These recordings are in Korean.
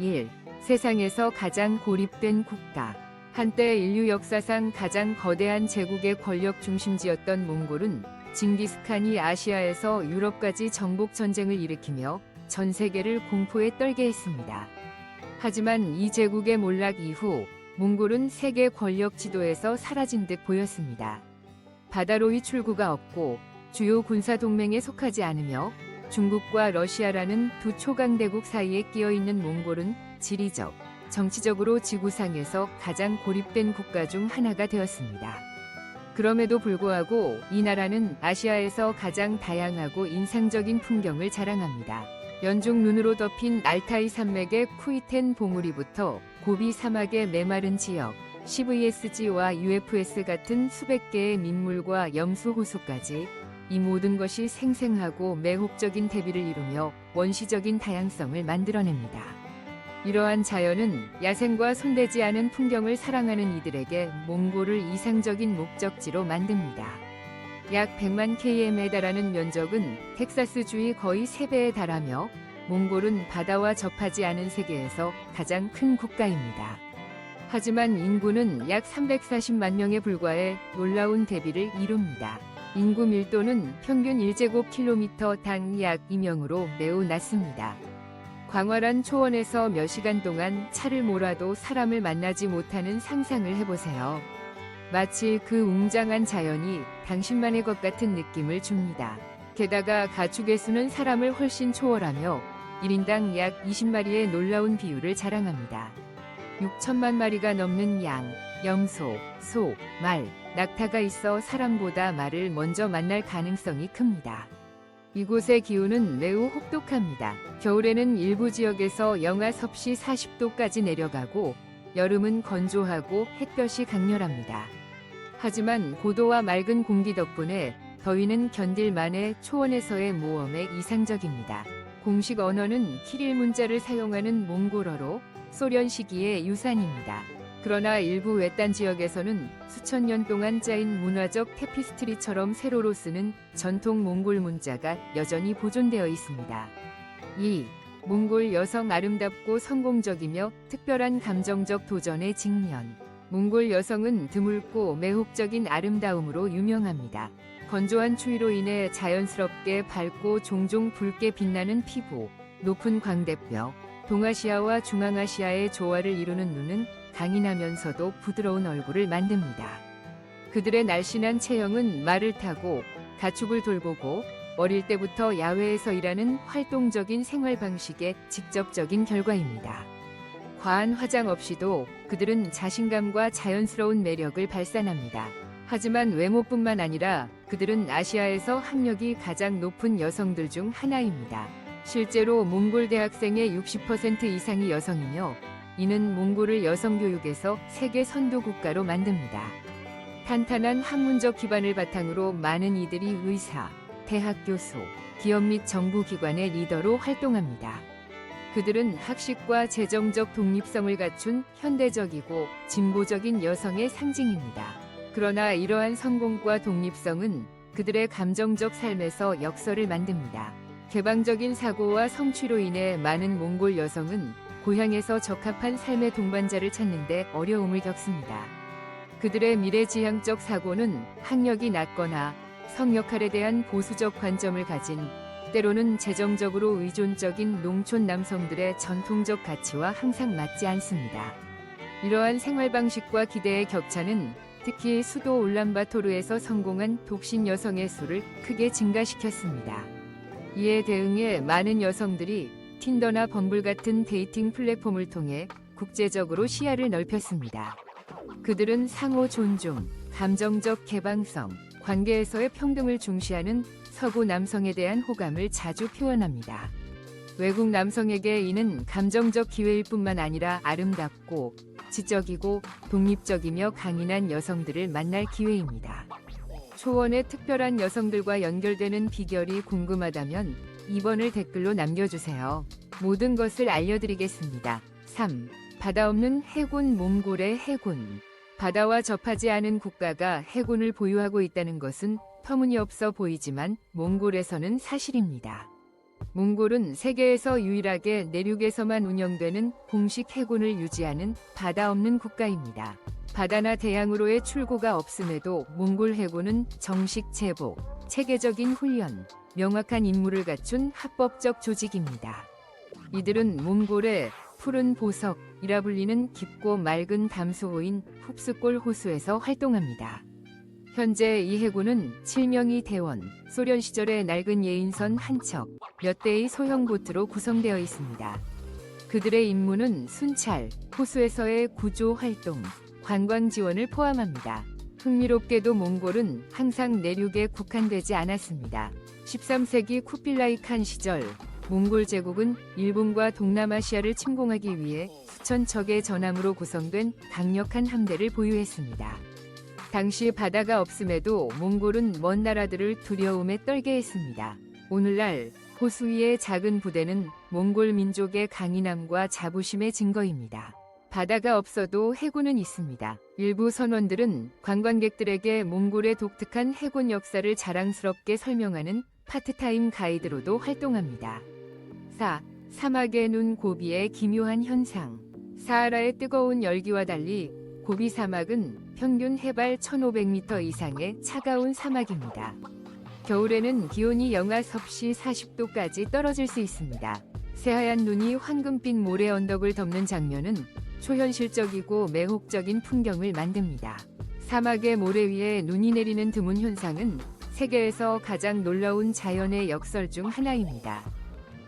1. 세상에서 가장 고립된 국가. 한때 인류 역사상 가장 거대한 제국의 권력 중심지였던 몽골은 징기스칸이 아시아에서 유럽까지 정복 전쟁을 일으키며 전 세계를 공포에 떨게 했습니다. 하지만 이 제국의 몰락 이후 몽골은 세계 권력 지도에서 사라진 듯 보였습니다. 바다로의 출구가 없고 주요 군사 동맹에 속하지 않으며 중국과 러시아라는 두 초강대국 사이에 끼어 있는 몽골은 지리적, 정치적으로 지구상에서 가장 고립된 국가 중 하나가 되었습니다. 그럼에도 불구하고 이 나라는 아시아에서 가장 다양하고 인상적인 풍경을 자랑합니다. 연중 눈으로 덮인 알타이 산맥의 쿠이텐 봉우리부터 고비 사막의 메마른 지역, CVSG와 UFS 같은 수백 개의 민물과 염수 호수까지 이 모든 것이 생생하고 매혹적인 대비를 이루며 원시적인 다양성을 만들어냅니다. 이러한 자연은 야생과 손대지 않은 풍경을 사랑하는 이들에게 몽골을 이상적인 목적지로 만듭니다. 약 100만 km에 달하는 면적은 텍사스주의 거의 3배에 달하며 몽골은 바다와 접하지 않은 세계에서 가장 큰 국가입니다. 하지만 인구는 약 340만 명에 불과해 놀라운 대비를 이룹니다. 인구 밀도는 평균 1제곱킬로미터당 약 2명으로 매우 낮습니다. 광활한 초원에서 몇 시간 동안 차를 몰아도 사람을 만나지 못하는 상상을 해보세요. 마치 그 웅장한 자연이 당신만의 것 같은 느낌을 줍니다. 게다가 가축의 수는 사람을 훨씬 초월하며 1인당 약 20마리의 놀라운 비율을 자랑합니다. 6천만 마리가 넘는 양, 염소, 소, 말, 낙타가 있어 사람보다 말을 먼저 만날 가능성이 큽니다. 이곳의 기후는 매우 혹독합니다. 겨울에는 일부 지역에서 영하 섭씨 40도까지 내려가고 여름은 건조하고 햇볕이 강렬합니다. 하지만 고도와 맑은 공기 덕분에 더위는 견딜만해 초원에서의 모험에 이상적입니다. 공식 언어는 키릴 문자를 사용하는 몽골어로 소련 시기의 유산입니다. 그러나 일부 외딴 지역에서는 수천 년 동안 짜인 문화적 테피스트리처럼 세로로 쓰는 전통 몽골 문자가 여전히 보존되어 있습니다. 2. 몽골 여성 아름답고 성공적이며 특별한 감정적 도전의 직면. 몽골 여성은 드물고 매혹적인 아름다움으로 유명합니다. 건조한 추위로 인해 자연스럽게 밝고 종종 붉게 빛나는 피부, 높은 광대뼈, 동아시아와 중앙아시아의 조화를 이루는 눈은 강인하면서도 부드러운 얼굴을 만듭니다. 그들의 날씬한 체형은 말을 타고 가축을 돌보고 어릴 때부터 야외에서 일하는 활동적인 생활 방식의 직접적인 결과입니다. 과한 화장 없이도 그들은 자신감과 자연스러운 매력을 발산합니다. 하지만 외모뿐만 아니라 그들은 아시아에서 학력이 가장 높은 여성들 중 하나입니다. 실제로 몽골 대학생의 60% 이상이 여성이며 이는 몽골을 여성 교육에서 세계 선도 국가로 만듭니다. 탄탄한 학문적 기반을 바탕으로 많은 이들이 의사, 대학 교수, 기업 및 정부 기관의 리더로 활동합니다. 그들은 학식과 재정적 독립성을 갖춘 현대적이고 진보적인 여성의 상징입니다. 그러나 이러한 성공과 독립성은 그들의 감정적 삶에서 역설을 만듭니다. 개방적인 사고와 성취로 인해 많은 몽골 여성은 고향에서 적합한 삶의 동반자를 찾는데 어려움을 겪습니다. 그들의 미래지향적 사고는 학력이 낮거나 성 역할에 대한 보수적 관점을 가진 때로는 재정적으로 의존적인 농촌 남성들의 전통적 가치와 항상 맞지 않습니다. 이러한 생활 방식과 기대의 격차는 특히 수도 울란바토르에서 성공한 독신 여성의 수를 크게 증가시켰습니다. 이에 대응해 많은 여성들이 틴더나 범블 같은 데이팅 플랫폼을 통해 국제적으로 시야를 넓혔습니다. 그들은 상호 존중, 감정적 개방성, 관계에서의 평등을 중시하는 서구 남성에 대한 호감을 자주 표현합니다. 외국 남성에게 이는 감정적 기회일 뿐만 아니라 아름답고 지적이고 독립적이며 강인한 여성들을 만날 기회입니다. 초원의 특별한 여성들과 연결되는 비결이 궁금하다면 2번을 댓글로 남겨주세요. 모든 것을 알려드리겠습니다. 3. 바다 없는 해군. 몽골의 해군. 바다와 접하지 않은 국가가 해군을 보유하고 있다는 것은 터무니없어 보이지만 몽골에서는 사실입니다. 몽골은 세계에서 유일하게 내륙에서만 운영되는 공식 해군을 유지하는 바다 없는 국가입니다. 바다나 대양으로의 출구가 없음에도 몽골 해군은 정식 제복, 체계적인 훈련, 명확한 임무를 갖춘 합법적 조직입니다. 이들은 몽골의 푸른 보석이라 불리는 깊고 맑은 담수호인 흡수골 호수에서 활동합니다. 현재 이 해군은 7명의 대원, 소련 시절의 낡은 예인선 한 척, 몇 대의 소형 보트로 구성되어 있습니다. 그들의 임무는 순찰, 호수에서의 구조 활동, 관광 지원을 포함합니다. 흥미롭게도 몽골은 항상 내륙에 국한되지 않았습니다. 13세기 쿠빌라이 칸 시절 몽골 제국은 일본과 동남아시아를 침공하기 위해 수천 척의 전함으로 구성된 강력한 함대를 보유했습니다. 당시 바다가 없음에도 몽골은 먼 나라들을 두려움에 떨게 했습니다. 오늘날 호수 위의 작은 부대는 몽골 민족의 강인함과 자부심의 증거입니다. 바다가 없어도 해군은 있습니다. 일부 선원들은 관광객들에게 몽골의 독특한 해군 역사를 자랑스럽게 설명하는 파트타임 가이드로도 활동합니다. 4. 사막의 눈 고비의 기묘한 현상. 사하라의 뜨거운 열기와 달리 고비 사막은 평균 해발 1500m 이상의 차가운 사막입니다. 겨울에는 기온이 영하 섭씨 40도까지 떨어질 수 있습니다. 새하얀 눈이 황금빛 모래 언덕을 덮는 장면은 초현실적이고 매혹적인 풍경을 만듭니다. 사막의 모래 위에 눈이 내리는 드문 현상은 세계에서 가장 놀라운 자연의 역설 중 하나입니다.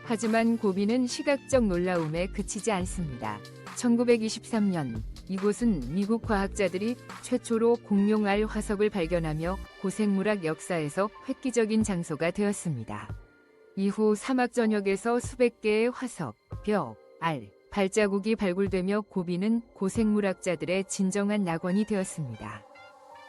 하지만 고비는 시각적 놀라움에 그치지 않습니다. 1923년 이곳은 미국 과학자들이 최초로 공룡알 화석을 발견하며 고생물학 역사에서 획기적인 장소가 되었습니다. 이후 사막 전역에서 수백 개의 화석, 뼈, 알, 발자국이 발굴되며 고비는 고생물학자들의 진정한 낙원이 되었습니다.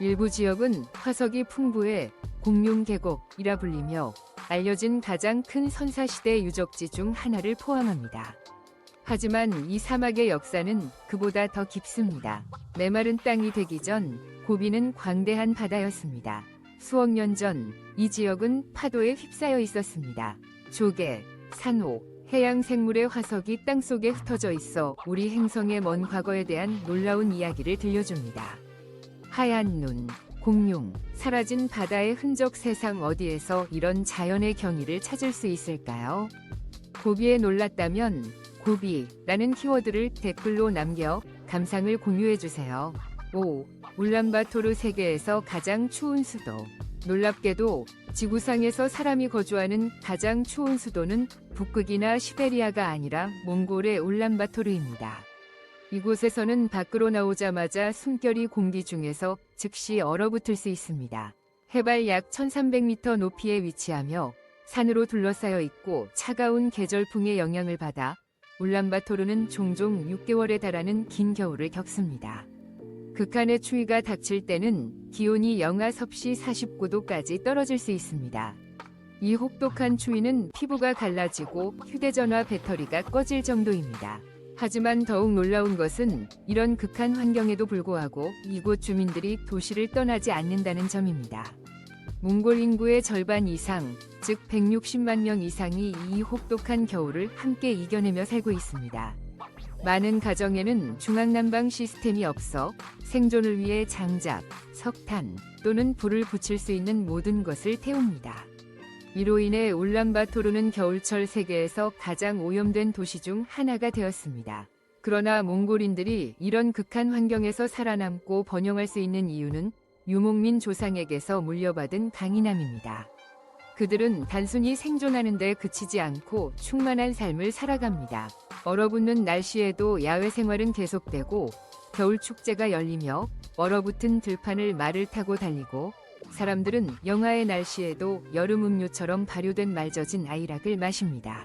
일부 지역은 화석이 풍부해 공룡 계곡이라 불리며 알려진 가장 큰 선사시대 유적지 중 하나를 포함합니다. 하지만 이 사막의 역사는 그보다 더 깊습니다. 메마른 땅이 되기 전 고비는 광대한 바다였습니다. 수억 년 전 이 지역은 파도에 휩싸여 있었습니다. 조개, 산호, 해양 생물의 화석이 땅속에 흩어져 있어 우리 행성의 먼 과거에 대한 놀라운 이야기를 들려줍니다. 하얀 눈, 공룡, 사라진 바다의 흔적. 세상 어디에서 이런 자연의 경이를 찾을 수 있을까요? 고비에 놀랐다면 고비라는 키워드를 댓글로 남겨 감상을 공유해주세요. 5. 울란바토르 세계에서 가장 추운 수도. 놀랍게도 지구상에서 사람이 거주하는 가장 추운 수도는 북극이나 시베리아가 아니라 몽골의 울란바토르입니다. 이곳에서는 밖으로 나오자마자 숨결이 공기 중에서 즉시 얼어붙을 수 있습니다. 해발 약 1300m 높이에 위치하며 산으로 둘러싸여 있고 차가운 계절풍의 영향을 받아 울란바토르는 종종 6개월에 달하는 긴 겨울을 겪습니다. 극한의 추위가 닥칠 때는 기온이 영하 섭씨 49도까지 떨어질 수 있습니다. 이 혹독한 추위는 피부가 갈라지고 휴대전화 배터리가 꺼질 정도입니다. 하지만 더욱 놀라운 것은 이런 극한 환경에도 불구하고 이곳 주민들이 도시를 떠나지 않는다는 점입니다. 몽골 인구의 절반 이상, 즉 160만 명 이상이 이 혹독한 겨울을 함께 이겨내며 살고 있습니다. 많은 가정에는 중앙난방 시스템이 없어 생존을 위해 장작, 석탄 또는 불을 붙일 수 있는 모든 것을 태웁니다. 이로 인해 울란바토르는 겨울철 세계에서 가장 오염된 도시 중 하나가 되었습니다. 그러나 몽골인들이 이런 극한 환경에서 살아남고 번영할 수 있는 이유는 유목민 조상에게서 물려받은 강인함입니다. 그들은 단순히 생존하는 데 그치지 않고 충만한 삶을 살아갑니다. 얼어붙는 날씨에도 야외 생활은 계속되고 겨울 축제가 열리며 얼어붙은 들판을 말을 타고 달리고 사람들은 영하의 날씨에도 여름 음료처럼 발효된 말젖은 아이락을 마십니다.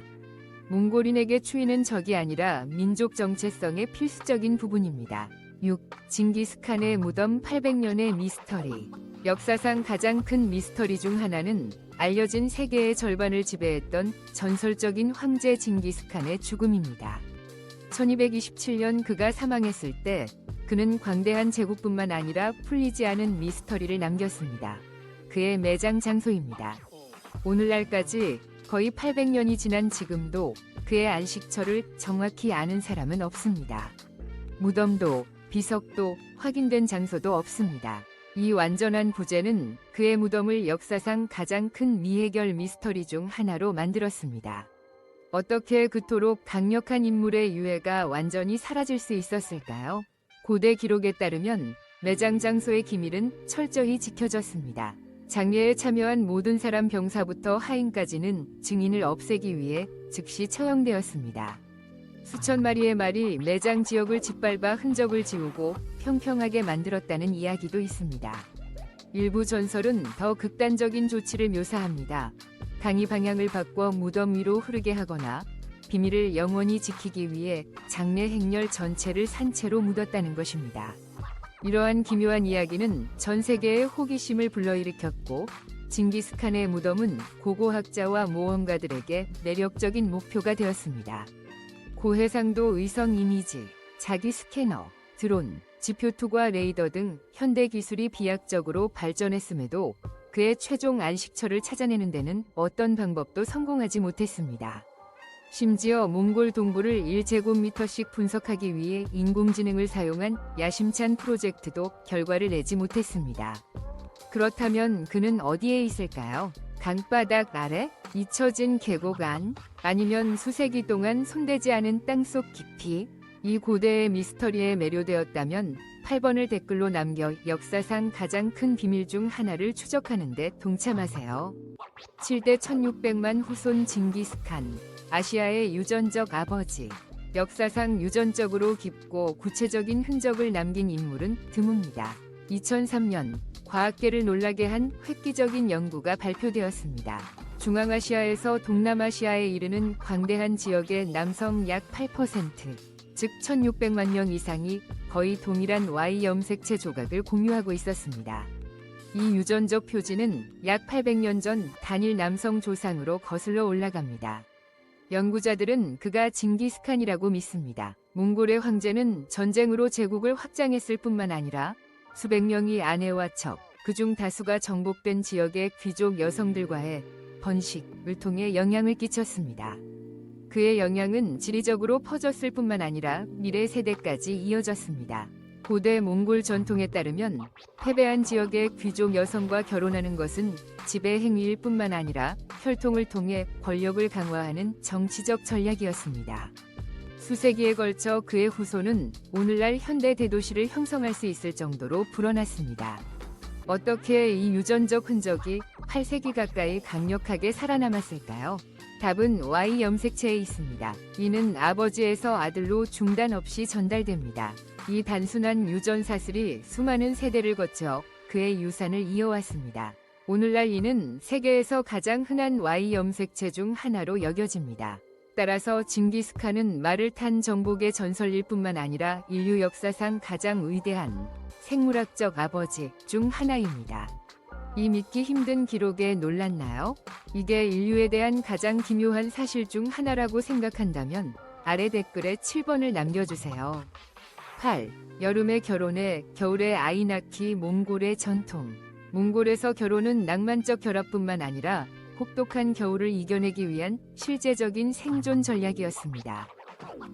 몽골인에게 추위는 적이 아니라 민족 정체성의 필수적인 부분입니다. 6. 징기스칸의 무덤 800년의 미스터리. 역사상 가장 큰 미스터리 중 하나는 알려진 세계의 절반을 지배했던 전설적인 황제 징기스칸의 죽음입니다. 1227년 그가 사망했을 때 그는 광대한 제국뿐만 아니라 풀리지 않은 미스터리를 남겼습니다. 그의 매장 장소입니다. 오늘날까지 거의 800년이 지난 지금도 그의 안식처를 정확히 아는 사람은 없습니다. 무덤도 비석도 확인된 장소도 없습니다. 이 완전한 부재는 그의 무덤을 역사상 가장 큰 미해결 미스터리 중 하나로 만들었습니다. 어떻게 그토록 강력한 인물의 유해가 완전히 사라질 수 있었을까요? 고대 기록에 따르면 매장 장소의 기밀은 철저히 지켜졌습니다. 장례에 참여한 모든 사람 병사부터 하인까지는 증인을 없애기 위해 즉시 처형되었습니다. 수천 마리의 말이 매장 지역을 짓밟아 흔적을 지우고 평평하게 만들었다는 이야기도 있습니다. 일부 전설은 더 극단적인 조치를 묘사합니다. 강이 방향을 바꿔 무덤 위로 흐르게 하거나 비밀을 영원히 지키기 위해 장례 행렬 전체를 산채로 묻었다는 것입니다. 이러한 기묘한 이야기는 전 세계의 호기심을 불러일으켰고 징기스칸의 무덤은 고고학자와 모험가들에게 매력적인 목표가 되었습니다. 고해상도 의성 이미지, 자기 스캐너, 드론, 지표투과 레이더 등 현대 기술이 비약적으로 발전했음에도 그의 최종 안식처를 찾아내는 데는 어떤 방법도 성공하지 못했습니다. 심지어 몽골 동부를 1제곱미터씩 분석하기 위해 인공지능을 사용한 야심찬 프로젝트도 결과를 내지 못했습니다. 그렇다면 그는 어디에 있을까요? 강바닥 아래? 잊혀진 계곡 안? 아니면 수세기 동안 손대지 않은 땅속 깊이? 이 고대의 미스터리에 매료되었다면 8번을 댓글로 남겨 역사상 가장 큰 비밀 중 하나를 추적하는 데 동참하세요. 7대 1600만 후손 징기스칸, 아시아의 유전적 아버지. 역사상 유전적으로 깊고 구체적인 흔적을 남긴 인물은 드뭅니다. 2003년 과학계를 놀라게 한 획기적인 연구가 발표되었습니다. 중앙아시아에서 동남아시아에 이르는 광대한 지역의 남성 약 8%, 즉 1600만 명 이상이 거의 동일한 Y 염색체 조각을 공유하고 있었습니다. 이 유전적 표지는 약 800년 전 단일 남성 조상으로 거슬러 올라갑니다. 연구자들은 그가 징기스칸이라고 믿습니다. 몽골의 황제는 전쟁으로 제국을 확장했을 뿐만 아니라 수백 명의 아내와 척, 그중 다수가 정복된 지역의 귀족 여성들과의 번식을 통해 영향을 끼쳤습니다. 그의 영향은 지리적으로 퍼졌을 뿐만 아니라 미래 세대까지 이어졌습니다. 고대 몽골 전통에 따르면 패배한 지역의 귀족 여성과 결혼하는 것은 지배 행위일 뿐만 아니라 혈통을 통해 권력을 강화하는 정치적 전략이었습니다. 수세기에 걸쳐 그의 후손은 오늘날 현대 대도시를 형성할 수 있을 정도로 불어났습니다. 어떻게 이 유전적 흔적이 8세기 가까이 강력하게 살아남았을까요? 답은 Y 염색체에 있습니다. 이는 아버지에서 아들로 중단 없이 전달됩니다. 이 단순한 유전 사슬이 수많은 세대를 거쳐 그의 유산을 이어왔습니다. 오늘날 이는 세계에서 가장 흔한 Y 염색체 중 하나로 여겨집니다. 따라서 징기스칸은 말을 탄 정복의 전설일 뿐만 아니라 인류 역사상 가장 위대한 생물학적 아버지 중 하나입니다. 이 믿기 힘든 기록에 놀랐나요? 이게 인류에 대한 가장 기묘한 사실 중 하나라고 생각한다면 아래 댓글에 7번을 남겨주세요. 8. 여름에 결혼해 겨울에 아이 낳기 몽골의 전통. 몽골에서 결혼은 낭만적 결합뿐만 아니라 혹독한 겨울을 이겨내기 위한 실제적인 생존 전략이었습니다.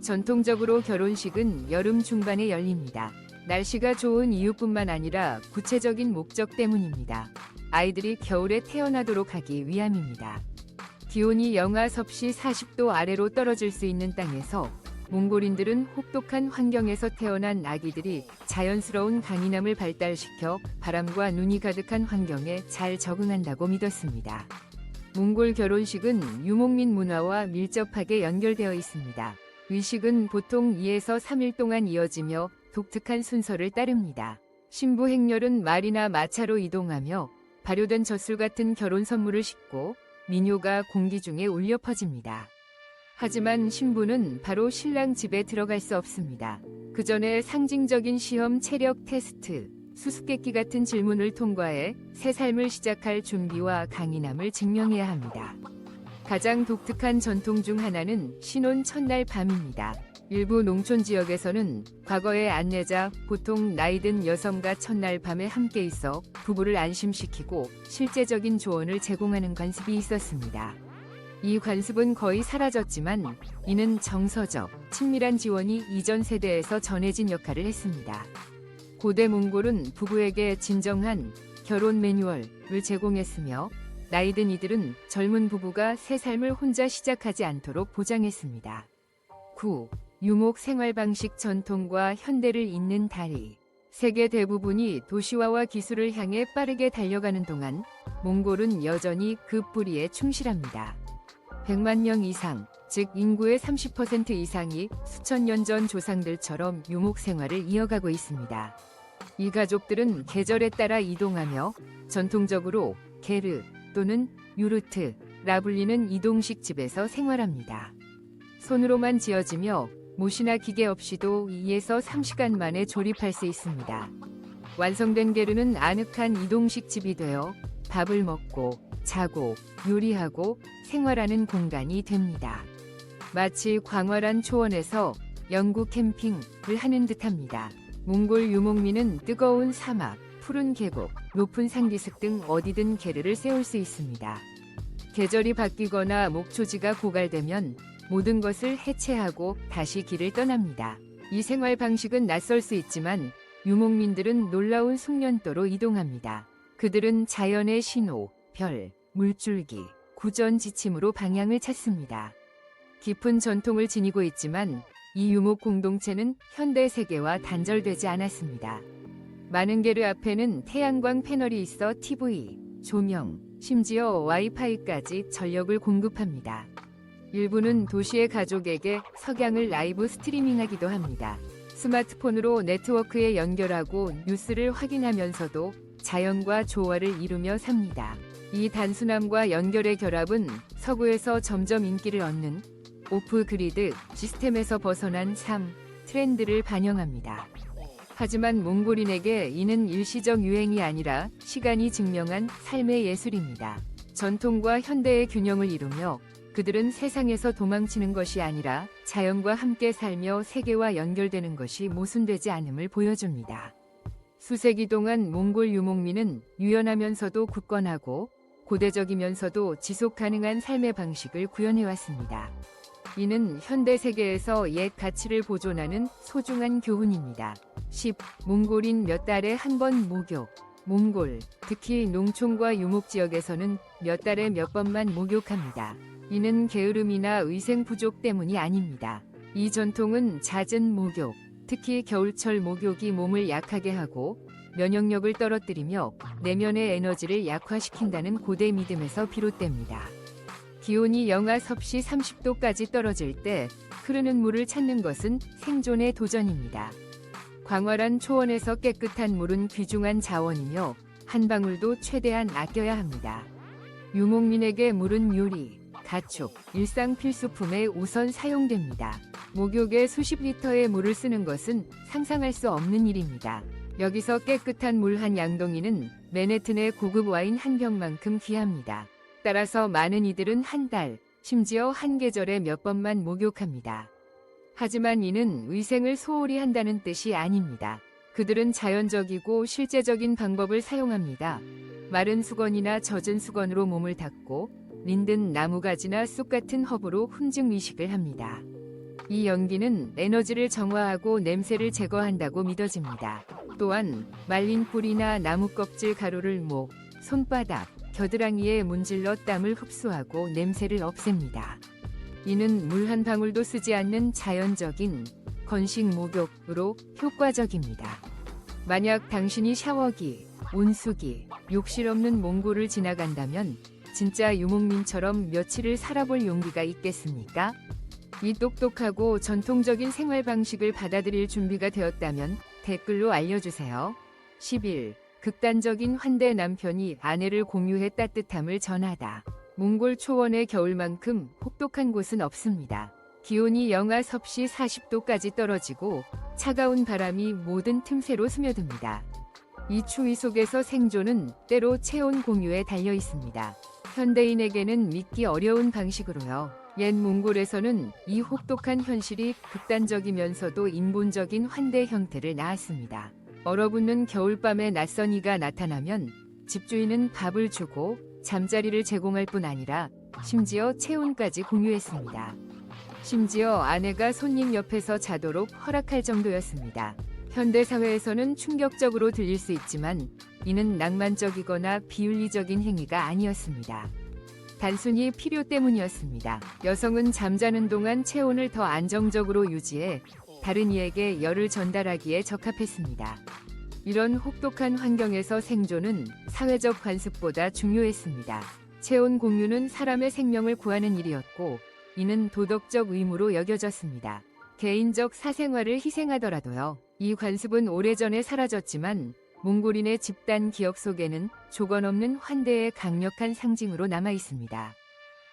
전통적으로 결혼식은 여름 중반에 열립니다. 날씨가 좋은 이유뿐만 아니라 구체적인 목적 때문입니다. 아이들이 겨울에 태어나도록 하기 위함입니다. 기온이 영하 섭씨 40도 아래로 떨어질 수 있는 땅에서 몽골인들은 혹독한 환경에서 태어난 아기들이 자연스러운 강인함을 발달시켜 바람과 눈이 가득한 환경에 잘 적응한다고 믿었습니다. 몽골 결혼식은 유목민 문화와 밀접하게 연결되어 있습니다. 의식은 보통 2에서 3일 동안 이어지며 독특한 순서를 따릅니다. 신부 행렬은 말이나 마차로 이동하며 발효된 젖술 같은 결혼 선물을 싣고 민요가 공기 중에 울려 퍼집니다. 하지만 신부는 바로 신랑 집에 들어갈 수 없습니다. 그 전에 상징적인 시험 체력 테스트, 수수께끼 같은 질문을 통과해 새 삶을 시작할 준비와 강인함을 증명해야 합니다. 가장 독특한 전통 중 하나는 신혼 첫날 밤입니다. 일부 농촌 지역에서는 과거의 안내자, 보통 나이 든 여성과 첫날 밤에 함께 있어 부부를 안심시키고 실제적인 조언을 제공하는 관습이 있었습니다. 이 관습은 거의 사라졌지만 이는 정서적, 친밀한 지원이 이전 세대에서 전해진 역할을 했습니다. 고대 몽골은 부부에게 진정한 결혼 매뉴얼을 제공했으며 나이든 이들은 젊은 부부가 새 삶을 혼자 시작하지 않도록 보장했습니다. 9. 유목 생활 방식 전통과 현대를 잇는 다리. 세계 대부분이 도시화와 기술을 향해 빠르게 달려가는 동안 몽골은 여전히 그 뿌리에 충실합니다. 100만 명 이상, 즉 인구의 30% 이상이 수천 년 전 조상들처럼 유목 생활을 이어가고 있습니다. 이 가족들은 계절에 따라 이동하며 전통적으로 게르 또는 유르트라 불리는 이동식 집에서 생활합니다. 손으로만 지어지며 못이나 기계 없이도 2에서 3시간 만에 조립할 수 있습니다. 완성된 게르는 아늑한 이동식 집이 되어 밥을 먹고 자고 요리하고 생활하는 공간이 됩니다. 마치 광활한 초원에서 영구 캠핑을 하는 듯합니다. 몽골 유목민은 뜨거운 사막, 푸른 계곡, 높은 산기슭 등 어디든 게르를 세울 수 있습니다. 계절이 바뀌거나 목초지가 고갈되면 모든 것을 해체하고 다시 길을 떠납니다. 이 생활 방식은 낯설 수 있지만 유목민들은 놀라운 숙련도로 이동합니다. 그들은 자연의 신호, 별, 물줄기, 구전 지침으로 방향을 찾습니다. 깊은 전통을 지니고 있지만 이 유목 공동체는 현대 세계와 단절되지 않았습니다. 많은 게르 앞에는 태양광 패널이 있어 TV, 조명, 심지어 와이파이까지 전력을 공급합니다. 일부는 도시의 가족에게 석양을 라이브 스트리밍하기도 합니다. 스마트폰으로 네트워크에 연결하고 뉴스를 확인하면서도 자연과 조화를 이루며 삽니다. 이 단순함과 연결의 결합은 서구에서 점점 인기를 얻는 오프-그리드 시스템에서 벗어난 삶, 트렌드를 반영합니다. 하지만 몽골인에게 이는 일시적 유행이 아니라 시간이 증명한 삶의 예술입니다. 전통과 현대의 균형을 이루며 그들은 세상에서 도망치는 것이 아니라 자연과 함께 살며 세계와 연결되는 것이 모순되지 않음을 보여줍니다. 수세기 동안 몽골 유목민은 유연하면서도 굳건하고 고대적이면서도 지속 가능한 삶의 방식을 구현해왔습니다. 이는 현대 세계에서 옛 가치를 보존하는 소중한 교훈입니다. 10. 몽골인 몇 달에 한 번 목욕. 몽골, 특히 농촌과 유목 지역에서는 몇 달에 몇 번만 목욕합니다. 이는 게으름이나 위생 부족 때문이 아닙니다. 이 전통은 잦은 목욕, 특히 겨울철 목욕이 몸을 약하게 하고 면역력을 떨어뜨리며 내면의 에너지를 약화시킨다는 고대 믿음에서 비롯됩니다. 기온이 영하 섭씨 30도까지 떨어질 때 흐르는 물을 찾는 것은 생존의 도전입니다. 광활한 초원에서 깨끗한 물은 귀중한 자원이며 한 방울도 최대한 아껴야 합니다. 유목민에게 물은 요리, 가축, 일상 필수품에 우선 사용됩니다. 목욕에 수십 리터의 물을 쓰는 것은 상상할 수 없는 일입니다. 여기서 깨끗한 물 한 양동이는 맨해튼의 고급 와인 한 병만큼 귀합니다. 따라서 많은 이들은 한 달, 심지어 한 계절에 몇 번만 목욕합니다. 하지만 이는 위생을 소홀히 한다는 뜻이 아닙니다. 그들은 자연적이고 실제적인 방법을 사용합니다. 마른 수건이나 젖은 수건으로 몸을 닦고 린든 나무가지나 쑥 같은 허브로 흠증 이식을 합니다. 이 연기는 에너지를 정화하고 냄새를 제거한다고 믿어집니다. 또한 말린 뿌리나 나무 껍질 가루를 목, 손바닥, 겨드랑이에 문질러 땀을 흡수하고 냄새를 없앱니다. 이는 물 한 방울도 쓰지 않는 자연적인 건식 목욕으로 효과적입니다. 만약 당신이 샤워기, 온수기, 욕실 없는 몽골을 지나간다면 진짜 유목민처럼 며칠을 살아볼 용기가 있겠습니까? 이 똑똑하고 전통적인 생활 방식을 받아들일 준비가 되었다면 댓글로 알려주세요. 11. 극단적인 환대 남편이 아내를 공유해 따뜻함을 전하다. 몽골 초원의 겨울만큼 혹독한 곳은 없습니다. 기온이 영하 섭씨 40도까지 떨어지고 차가운 바람이 모든 틈새로 스며듭니다. 이 추위 속에서 생존은 때로 체온 공유에 달려 있습니다. 현대인에게는 믿기 어려운 방식으로요. 옛 몽골에서는 이 혹독한 현실이 극단적이면서도 인본적인 환대 형태를 낳았습니다. 얼어붙는 겨울밤에 낯선 이가 나타나면 집주인은 밥을 주고 잠자리를 제공할 뿐 아니라 심지어 체온까지 공유했습니다. 심지어 아내가 손님 옆에서 자도록 허락할 정도였습니다. 현대사회에서는 충격적으로 들릴 수 있지만 이는 낭만적이거나 비윤리적인 행위가 아니었습니다. 단순히 필요 때문이었습니다. 여성은 잠자는 동안 체온을 더 안정적으로 유지해 다른 이에게 열을 전달하기에 적합했습니다. 이런 혹독한 환경에서 생존은 사회적 관습보다 중요했습니다. 체온 공유는 사람의 생명을 구하는 일이었고 이는 도덕적 의무로 여겨졌습니다. 개인적 사생활을 희생하더라도요. 이 관습은 오래전에 사라졌지만 몽골인의 집단 기억 속에는 조건없는 환대의 강력한 상징으로 남아 있습니다.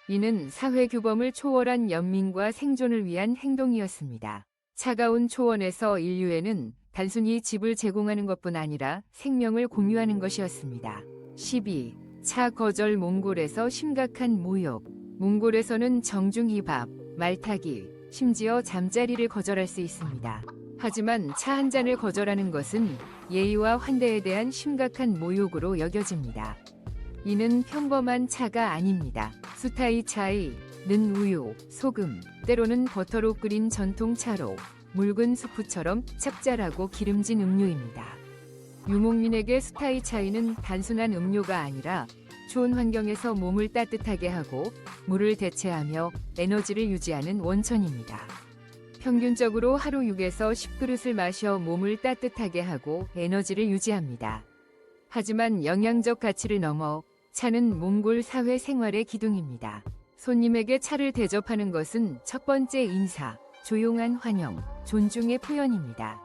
이는 사회 규범을 초월한 연민과 생존을 위한 행동이었습니다. 차가운 초원에서 인류에는 단순히 집을 제공하는 것뿐 아니라 생명을 공유하는 것이었습니다. 12. 차 거절. 몽골에서 심각한 모욕. 몽골에서는 정중히밥, 말타기, 심지어 잠자리를 거절할 수 있습니다. 하지만 차 한 잔을 거절하는 것은 예의와 환대에 대한 심각한 모욕으로 여겨집니다. 이는 평범한 차가 아닙니다. 수타이 차이, 는 우유, 소금, 때로는 버터로 끓인 전통 차로, 묽은 수프처럼 짭짤하고 기름진 음료입니다. 유목민에게 수타이 차이는 단순한 음료가 아니라 추운 환경에서 몸을 따뜻하게 하고 물을 대체하며 에너지를 유지하는 원천입니다. 평균적으로 하루 6에서 10그릇을 마셔 몸을 따뜻하게 하고 에너지를 유지합니다. 하지만 영양적 가치를 넘어 차는 몽골 사회 생활의 기둥입니다. 손님에게 차를 대접하는 것은 첫 번째 인사, 조용한 환영, 존중의 표현입니다.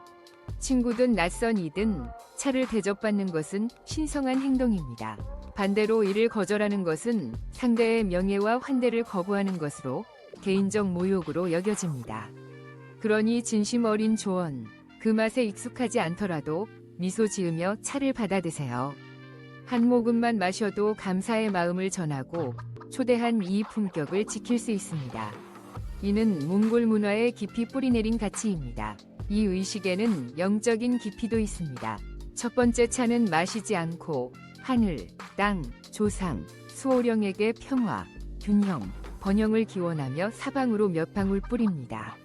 친구든 낯선 이든 차를 대접받는 것은 신성한 행동입니다. 반대로 이를 거절하는 것은 상대의 명예와 환대를 거부하는 것으로 개인적 모욕으로 여겨집니다. 그러니 진심 어린 조언, 그 맛에 익숙하지 않더라도 미소 지으며 차를 받아 드세요. 한 모금만 마셔도 감사의 마음을 전하고 초대한 이 품격을 지킬 수 있습니다. 이는 몽골 문화에 깊이 뿌리내린 가치입니다. 이 의식에는 영적인 깊이도 있습니다. 첫 번째 차는 마시지 않고 하늘, 땅, 조상, 수호령에게 평화, 균형, 번영을 기원하며 사방으로 몇 방울 뿌립니다.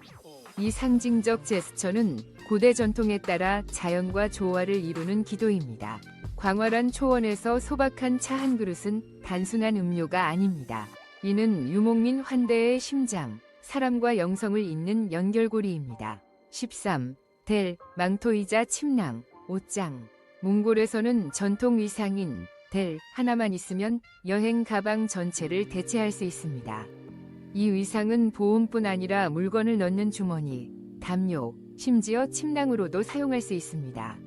이 상징적 제스처는 고대 전통에 따라 자연과 조화를 이루는 기도입니다. 광활한 초원에서 소박한 차 한 그릇은 단순한 음료가 아닙니다. 이는 유목민 환대의 심장, 사람과 영성을 잇는 연결고리입니다. 13. 델, 망토이자 침낭, 옷장. 몽골에서는 전통 의상인 델 하나만 있으면 여행 가방 전체를 대체할 수 있습니다. 이 의상은 보온뿐 아니라 물건을 넣는 주머니, 담요, 심지어 침낭으로도 사용할 수 있습니다.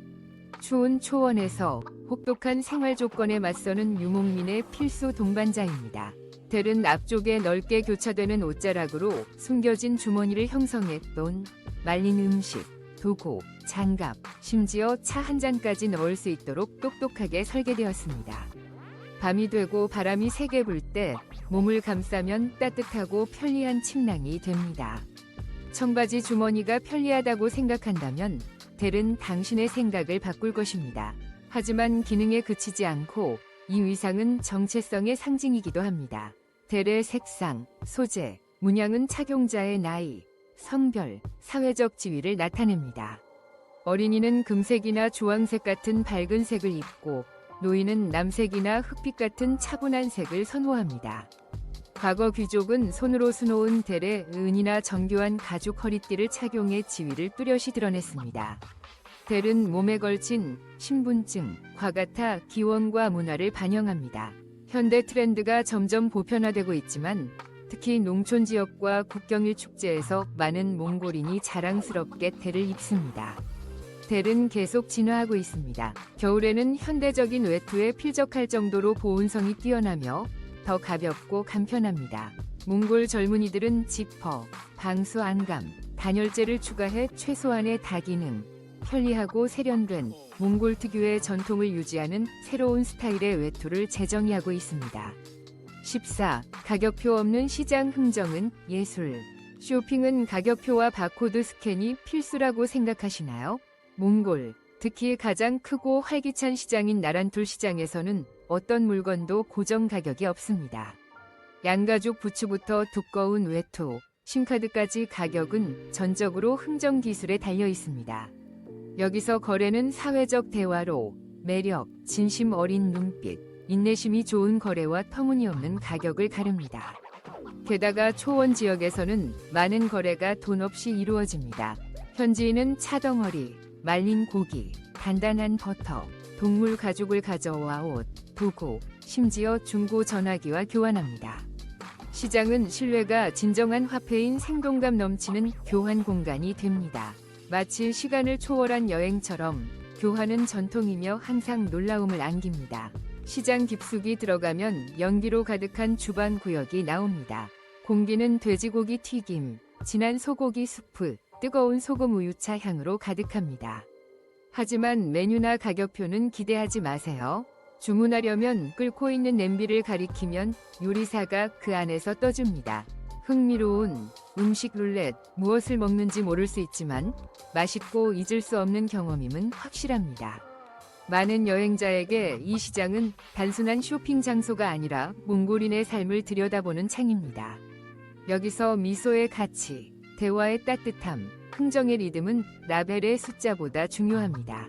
추운 초원에서 혹독한 생활 조건에 맞서는 유목민의 필수 동반자입니다. 델은 앞쪽에 넓게 교차되는 옷자락으로 숨겨진 주머니를 형성해 돈, 말린 음식, 도구, 장갑, 심지어 차 한 잔까지 넣을 수 있도록 똑똑하게 설계되었습니다. 밤이 되고 바람이 세게 불 때 몸을 감싸면 따뜻하고 편리한 침낭이 됩니다. 청바지 주머니가 편리하다고 생각한다면 델은 당신의 생각을 바꿀 것입니다. 하지만 기능에 그치지 않고 이 의상은 정체성의 상징이기도 합니다. 델의 색상, 소재, 문양은 착용자의 나이, 성별, 사회적 지위를 나타냅니다. 어린이는 금색이나 주황색 같은 밝은 색을 입고 노인은 남색이나 흑빛 같은 차분한 색을 선호합니다. 과거 귀족은 손으로 수놓은 델에 은이나 정교한 가죽 허리띠를 착용해 지위를 뚜렷이 드러냈습니다. 델은 몸에 걸친 신분증, 과 같아 기원과 문화를 반영합니다. 현대 트렌드가 점점 보편화되고 있지만 특히 농촌 지역과 국경일 축제에서 많은 몽골인이 자랑스럽게 델을 입습니다. 델은 계속 진화하고 있습니다. 겨울에는 현대적인 외투에 필적할 정도로 보온성이 뛰어나며 더 가볍고 간편합니다. 몽골 젊은이들은 지퍼, 방수 안감, 단열재를 추가해 최소한의 다기능, 편리하고 세련된 몽골 특유의 전통을 유지하는 새로운 스타일의 외투를 재정의하고 있습니다. 14. 가격표 없는 시장 흥정은 예술. 쇼핑은 가격표와 바코드 스캔이 필수라고 생각하시나요? 몽골, 특히 가장 크고 활기찬 시장인 나란툴 시장에서는 어떤 물건도 고정 가격이 없습니다. 양가죽 부츠부터 두꺼운 외투, 심카드까지 가격은 전적으로 흥정 기술에 달려 있습니다. 여기서 거래는 사회적 대화로 매력, 진심 어린 눈빛, 인내심이 좋은 거래와 터무니없는 가격을 가릅니다. 게다가 초원 지역에서는 많은 거래가 돈 없이 이루어집니다. 현지인은 차덩어리, 말린 고기, 단단한 버터, 동물 가죽을 가져와 옷, 도구, 심지어 중고 전화기와 교환합니다. 시장은 신뢰가 진정한 화폐인 생동감 넘치는 교환 공간이 됩니다. 마치 시간을 초월한 여행처럼 교환은 전통이며 항상 놀라움을 안깁니다. 시장 깊숙이 들어가면 연기로 가득한 주방 구역이 나옵니다. 공기는 돼지고기 튀김, 진한 소고기 수프, 뜨거운 소금 우유차 향으로 가득합니다. 하지만 메뉴나 가격표는 기대하지 마세요. 주문하려면 끓고 있는 냄비를 가리키면 요리사가 그 안에서 떠줍니다. 흥미로운 음식 룰렛, 무엇을 먹는지 모를 수 있지만 맛있고 잊을 수 없는 경험임은 확실합니다. 많은 여행자에게 이 시장은 단순한 쇼핑 장소가 아니라 몽골인의 삶을 들여다보는 창입니다. 여기서 미소의 가치, 대화의 따뜻함, 흥정의 리듬은 라벨의 숫자보다 중요합니다.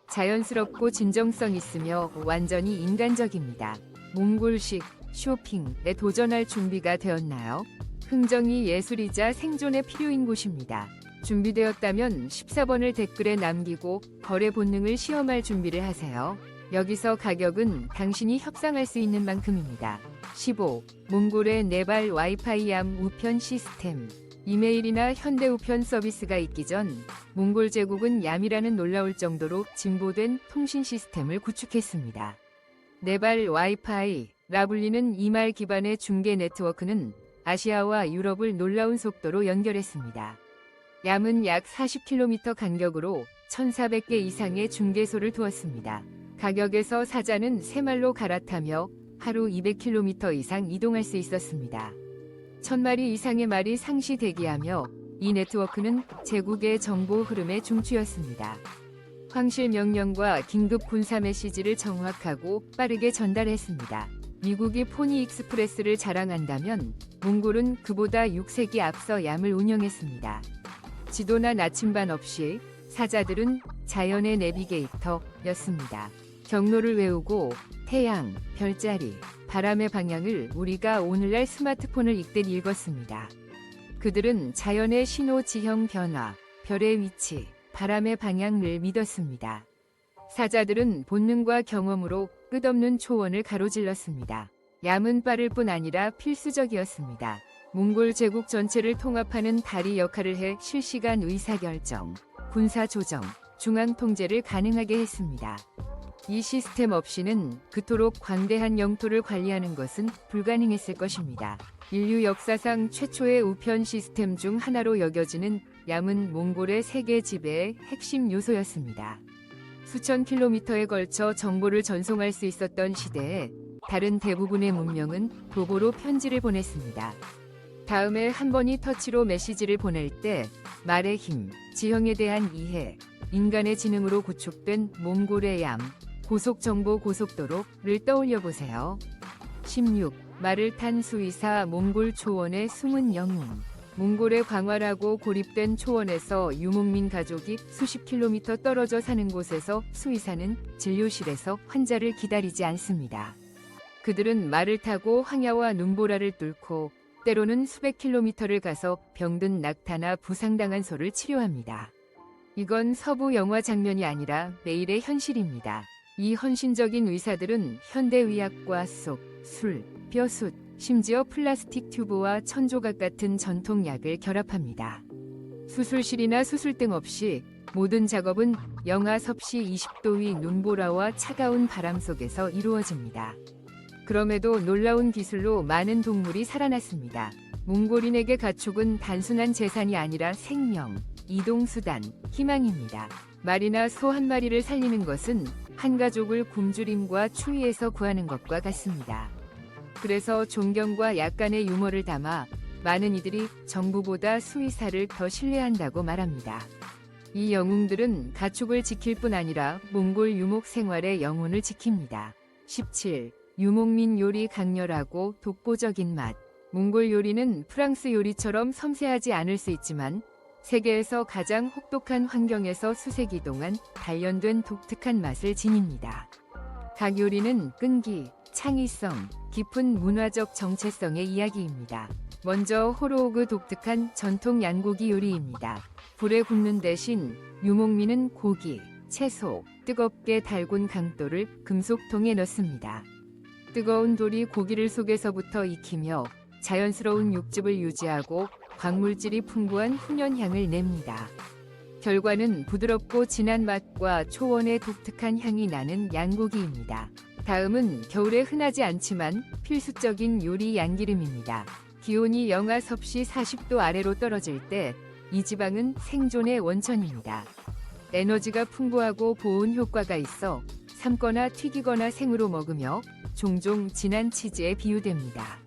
자연스럽고 진정성 있으며 완전히 인간적입니다. 몽골식 쇼핑에 도전할 준비가 되었나요? 흥정이 예술이자 생존의 필요인 곳입니다. 준비되었다면 14번을 댓글에 남기고 거래 본능을 시험할 준비를 하세요. 여기서 가격은 당신이 협상할 수 있는 만큼입니다. 15. 몽골의 네발 와이파이 얌 우편 시스템. 이메일이나 현대 우편 서비스가 있기 전 몽골 제국은 얌이라는 놀라울 정도로 진보된 통신 시스템을 구축했습니다. 네발 와이파이라 불리는 이말 기반의 중계 네트워크는 아시아와 유럽을 놀라운 속도로 연결했습니다. 얌은 약 40km 간격으로 1,400개 이상의 중계소를 두었습니다. 가격에서 사자는 새말로 갈아타며 하루 200km 이상 이동할 수 있었습니다. 1,000마리 이상의 말이 상시 대기하며 이 네트워크는 제국의 정보 흐름의 중추였습니다. 황실 명령과 긴급 군사 메시지를 정확하고 빠르게 전달했습니다. 미국이 포니 익스프레스를 자랑한다면 몽골은 그보다 6세기 앞서 얌을 운영했습니다. 지도나 나침반 없이 사자들은 자연의 내비게이터였습니다. 경로를 외우고 태양, 별자리, 바람의 방향을 우리가 오늘날 스마트폰을 읽듯 읽었습니다. 그들은 자연의 신호 지형 변화, 별의 위치, 바람의 방향을 믿었습니다. 사자들은 본능과 경험으로 끝없는 초원을 가로질렀습니다. 얌은 빠를 뿐 아니라 필수적이었습니다. 몽골 제국 전체를 통합하는 다리 역할을 해 실시간 의사결정, 군사 조정, 중앙 통제를 가능하게 했습니다. 이 시스템 없이는 그토록 광대한 영토를 관리하는 것은 불가능했을 것입니다. 인류 역사상 최초의 우편 시스템 중 하나로 여겨지는 얌은 몽골의 세계 지배의 핵심 요소였습니다. 수천 킬로미터에 걸쳐 정보를 전송할 수 있었던 시대에 다른 대부분의 문명은 도보로 편지를 보냈습니다. 다음에 한 번이 터치로 메시지를 보낼 때 말의 힘, 지형에 대한 이해, 인간의 지능으로 구축된 몽골의 얌, 고속정보 고속도로를 떠올려 보세요. 16. 말을 탄 수의사 몽골 초원의 숨은 영웅. 몽골의 광활하고 고립된 초원에서 유목민 가족이 수십 킬로미터 떨어져 사는 곳에서 수의사는 진료실에서 환자를 기다리지 않습니다. 그들은 말을 타고 황야와 눈보라를 뚫고 때로는 수백 킬로미터를 가서 병든 낙타나 부상당한 소를 치료합니다. 이건 서부 영화 장면이 아니라 매일의 현실입니다. 이 헌신적인 의사들은 현대의학과 속, 술, 뼈숯, 심지어 플라스틱 튜브와 천조각 같은 전통약을 결합합니다. 수술실이나 수술등 없이 모든 작업은 영하 섭씨 20도 위 눈보라와 차가운 바람 속에서 이루어집니다. 그럼에도 놀라운 기술로 많은 동물이 살아났습니다. 몽골인에게 가축은 단순한 재산이 아니라 생명, 이동수단, 희망입니다. 말이나 소 한 마리를 살리는 것은 한 가족을 굶주림과 추위에서 구하는 것과 같습니다. 그래서 존경과 약간의 유머를 담아 많은 이들이 정부보다 수의사를 더 신뢰한다고 말합니다. 이 영웅들은 가축을 지킬 뿐 아니라 몽골 유목 생활의 영혼을 지킵니다. 17. 유목민 요리 강렬하고 독보적인 맛. 몽골 요리는 프랑스 요리처럼 섬세하지 않을 수 있지만 세계에서 가장 혹독한 환경에서 수세기 동안 단련된 독특한 맛을 지닙니다. 각 요리는 끈기, 창의성, 깊은 문화적 정체성의 이야기입니다. 먼저 호로호그 독특한 전통 양고기 요리입니다. 불에 굽는 대신 유목민은 고기, 채소, 뜨겁게 달군 강돌을 금속통에 넣습니다. 뜨거운 돌이 고기를 속에서부터 익히며 자연스러운 육즙을 유지하고 광물질이 풍부한 훈연향을 냅니다. 결과는 부드럽고 진한 맛과 초원의 독특한 향이 나는 양고기입니다. 다음은 겨울에 흔하지 않지만 필수적인 요리 양기름입니다. 기온이 영하 섭씨 40도 아래로 떨어질 때 이 지방은 생존의 원천입니다. 에너지가 풍부하고 보온 효과가 있어 삶거나 튀기거나 생으로 먹으며 종종 진한 치즈에 비유됩니다.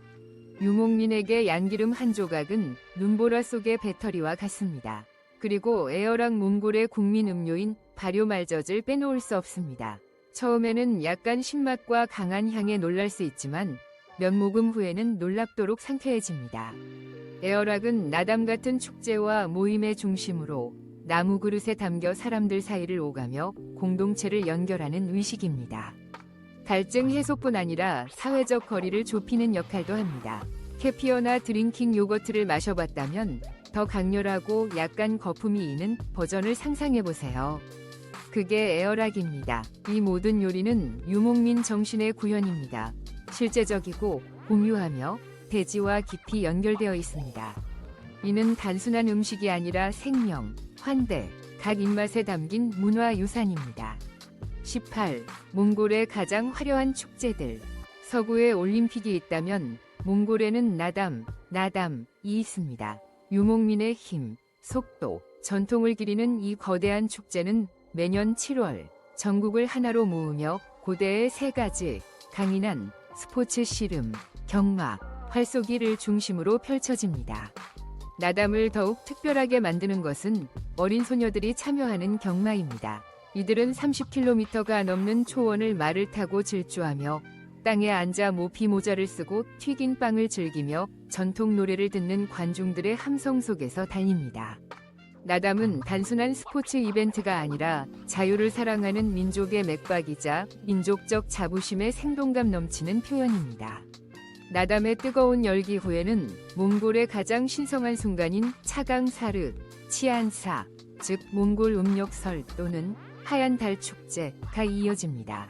유목민에게 양기름 한 조각은 눈보라 속의 배터리와 같습니다. 그리고 에어락 몽골의 국민 음료인 발효말젖을 빼놓을 수 없습니다. 처음에는 약간 신맛과 강한 향에 놀랄 수 있지만 몇 모금 후에는 놀랍도록 상쾌해집니다. 에어락은 나담 같은 축제와 모임의 중심으로 나무 그릇에 담겨 사람들 사이를 오가며 공동체를 연결하는 의식입니다. 갈증 해소뿐 아니라 사회적 거리를 좁히는 역할도 합니다. 케피어나 드링킹 요거트를 마셔봤다면 더 강렬하고 약간 거품이 있는 버전을 상상해보세요. 그게 에어락입니다. 이 모든 요리는 유목민 정신의 구현입니다. 실제적이고 공유하며 대지와 깊이 연결되어 있습니다. 이는 단순한 음식이 아니라 생명, 환대, 각 입맛에 담긴 문화유산입니다. 18. 몽골의 가장 화려한 축제들. 서구에 올림픽이 있다면 몽골에는 나담이 있습니다. 유목민의 힘, 속도, 전통을 기리는 이 거대한 축제는 매년 7월 전국을 하나로 모으며 고대의 세 가지 강인한 스포츠 씨름, 경마, 활쏘기를 중심으로 펼쳐집니다. 나담을 더욱 특별하게 만드는 것은 어린 소녀들이 참여하는 경마입니다. 이들은 30km가 넘는 초원을 말을 타고 질주하며 땅에 앉아 모피 모자를 쓰고 튀긴 빵을 즐기며 전통 노래를 듣는 관중들의 함성 속에서 달립니다. 나담은 단순한 스포츠 이벤트가 아니라 자유를 사랑하는 민족의 맥박이자 민족적 자부심의 생동감 넘치는 표현입니다. 나담의 뜨거운 열기 후에는 몽골의 가장 신성한 순간인 차강사르, 치안사, 즉 몽골 음력설 또는 하얀 달 축제가 이어집니다.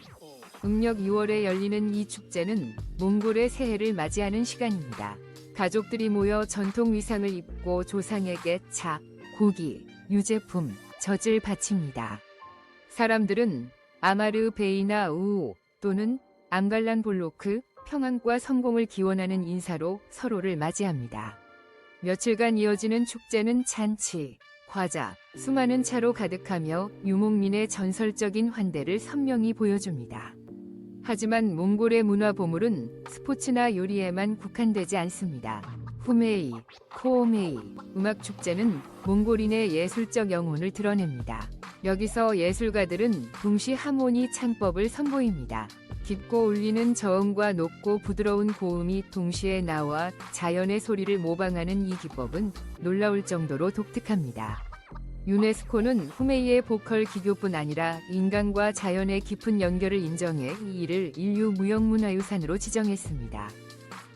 음력 6월에 열리는 이 축제는 몽골의 새해를 맞이하는 시간입니다. 가족들이 모여 전통 의상을 입고 조상에게 차, 고기, 유제품, 젖을 바칩니다. 사람들은 아마르 베이나 우오 또는 암갈란 볼로크, 평안과 성공을 기원하는 인사로 서로를 맞이합니다. 며칠간 이어지는 축제는 잔치, 과자, 수많은 차로 가득하며 유목민의 전설적인 환대를 선명히 보여줍니다. 하지만 몽골의 문화 보물은 스포츠나 요리에만 국한되지 않습니다. 후메이, 코오메이, 음악 축제는 몽골인의 예술적 영혼을 드러냅니다. 여기서 예술가들은 동시 하모니 창법을 선보입니다. 깊고 울리는 저음과 높고 부드러운 고음이 동시에 나와 자연의 소리를 모방하는 이 기법은 놀라울 정도로 독특합니다. 유네스코는 후메이의 보컬 기교뿐 아니라 인간과 자연의 깊은 연결을 인정해 이 일을 인류 무형문화유산으로 지정했습니다.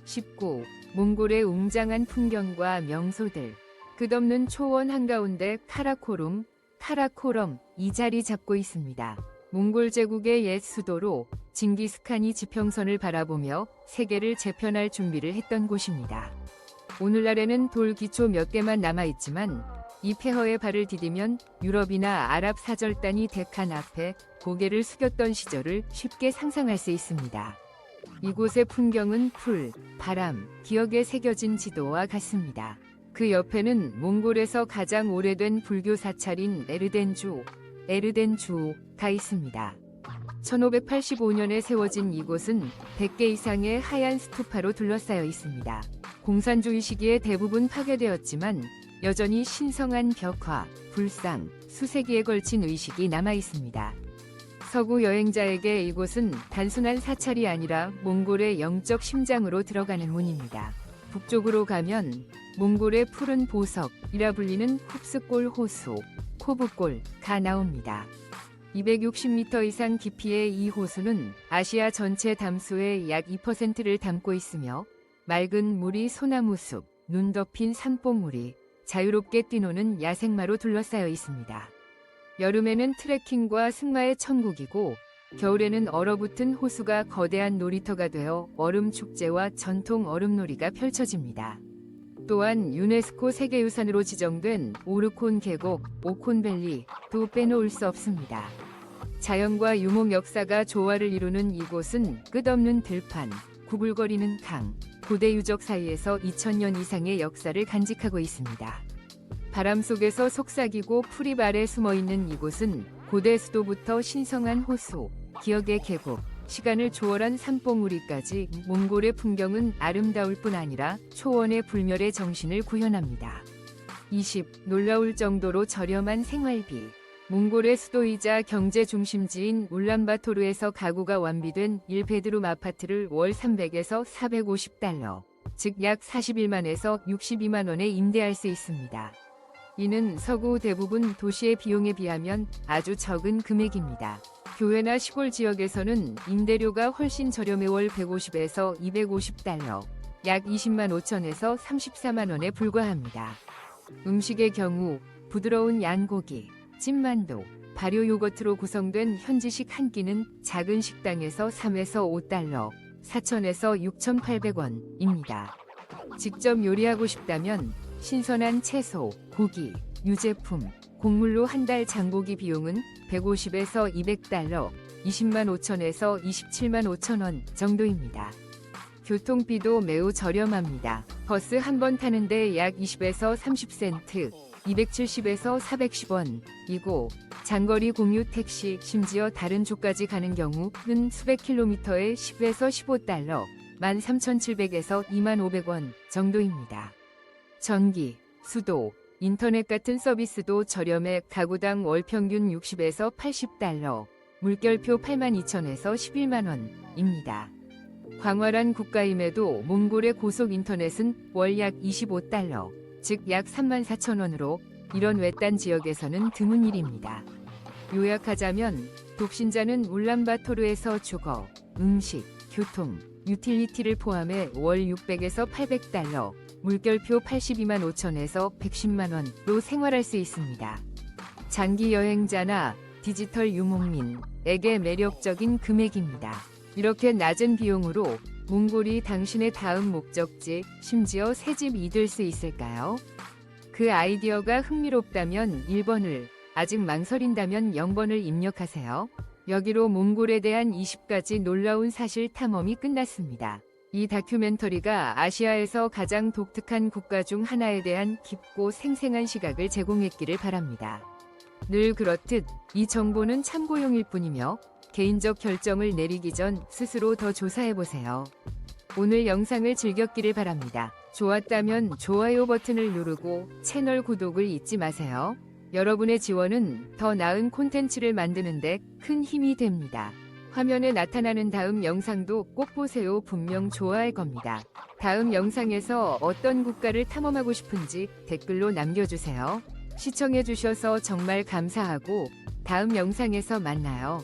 19. 몽골의 웅장한 풍경과 명소들. 끝없는 초원 한가운데 카라코름이 자리 잡고 있습니다. 몽골 제국의 옛 수도로 징기스칸이 지평선을 바라보며 세계를 재편할 준비를 했던 곳입니다. 오늘날에는 돌 기초 몇 개만 남아있지만 이 폐허의 발을 디디면 유럽이나 아랍 사절단이 데칸 앞에 고개를 숙였던 시절을 쉽게 상상할 수 있습니다. 이곳의 풍경은 풀, 바람, 기억에 새겨진 지도와 같습니다. 그 옆에는 몽골에서 가장 오래된 불교 사찰인 에르덴주가 있습니다. 1585년에 세워진 이곳은 100개 이상의 하얀 스투파로 둘러싸여 있습니다. 공산주의 시기에 대부분 파괴되었지만 여전히 신성한 벽화, 불상, 수세기에 걸친 의식이 남아 있습니다. 서구 여행자에게 이곳은 단순한 사찰이 아니라 몽골의 영적 심장으로 들어가는 문입니다. 북쪽으로 가면 몽골의 푸른 보석이라 불리는 쿱스골 호수, 코브골가 나옵니다. 260m 이상 깊이의 이 호수는 아시아 전체 담수의 약 2%를 담고 있으며 맑은 물이 소나무숲, 눈 덮인 산봉우리, 자유롭게 뛰노는 야생마로 둘러싸여 있습니다. 여름에는 트레킹과 승마의 천국이고 겨울에는 얼어붙은 호수가 거대한 놀이터가 되어 얼음 축제와 전통 얼음놀이가 펼쳐집니다. 또한 유네스코 세계유산으로 지정된 오르콘 계곡, 오콘밸리도 빼놓을 수 없습니다. 자연과 유목 역사가 조화를 이루는 이곳은 끝없는 들판, 구불거리는 강, 고대 유적 사이에서 2000년 이상의 역사를 간직하고 있습니다. 바람 속에서 속삭이고 풀잎 아래 숨어있는 이곳은 고대 수도부터 신성한 호수, 기억의 계곡, 시간을 초월한 산봉우리까지 몽골의 풍경은 아름다울 뿐 아니라 초원의 불멸의 정신을 구현합니다. 20. 놀라울 정도로 저렴한 생활비. 몽골의 수도이자 경제 중심지인 울란바토르에서 가구가 완비된 1베드룸 아파트를 월 300에서 450달러, 즉 약 41만에서 62만 원에 임대할 수 있습니다. 이는 서구 대부분 도시의 비용에 비하면 아주 적은 금액입니다. 교외나 시골 지역에서는 임대료가 훨씬 저렴해 월 150에서 250달러, 약 20만 5천에서 34만 원에 불과합니다. 음식의 경우 부드러운 양고기, 찐만두, 발효 요거트로 구성된 현지식 한 끼는 작은 식당에서 3에서 5달러, 4천에서 6,800원입니다. 직접 요리하고 싶다면 신선한 채소, 고기, 유제품, 곡물로 한 달 장보기 비용은 150에서 200달러, 20만 5천에서 27만 5천 원 정도입니다. 교통비도 매우 저렴합니다. 버스 한 번 타는데 약 20에서 30센트, 270에서 410원이고 장거리 공유 택시, 심지어 다른 주까지 가는 경우는 수백 킬로미터에 10에서 15달러, 13,700에서 25,500원 정도입니다. 전기, 수도, 인터넷 같은 서비스도 저렴해 가구당 월 평균 60에서 80달러, 물결표 82,000에서 11만 원입니다. 광활한 국가임에도 몽골의 고속 인터넷은 월 약 25달러, 즉 약 34,000원으로 이런 외딴 지역에서는 드문 일입니다. 요약하자면 독신자는 울란바토르에서 주거, 음식, 교통, 유틸리티를 포함해 월 600에서 800달러, 물결표 82만 5천에서 110만 원로 생활할 수 있습니다. 장기 여행자나 디지털 유목민에게 매력적인 금액입니다. 이렇게 낮은 비용으로 몽골이 당신의 다음 목적지, 심지어 새집이 될 수 있을까요? 그 아이디어가 흥미롭다면 1번을, 아직 망설인다면 0번을 입력하세요. 여기로 몽골에 대한 20가지 놀라운 사실 탐험이 끝났습니다. 이 다큐멘터리가 아시아에서 가장 독특한 국가 중 하나에 대한 깊고 생생한 시각을 제공했기를 바랍니다. 늘 그렇듯 이 정보는 참고용일 뿐이며 개인적 결정을 내리기 전 스스로 더 조사해보세요. 오늘 영상을 즐겼기를 바랍니다. 좋았다면 좋아요 버튼을 누르고 채널 구독을 잊지 마세요. 여러분의 지원은 더 나은 콘텐츠를 만드는 데 큰 힘이 됩니다. 화면에 나타나는 다음 영상도 꼭 보세요. 분명 좋아할 겁니다. 다음 영상에서 어떤 국가를 탐험하고 싶은지 댓글로 남겨주세요. 시청해주셔서 정말 감사하고 다음 영상에서 만나요.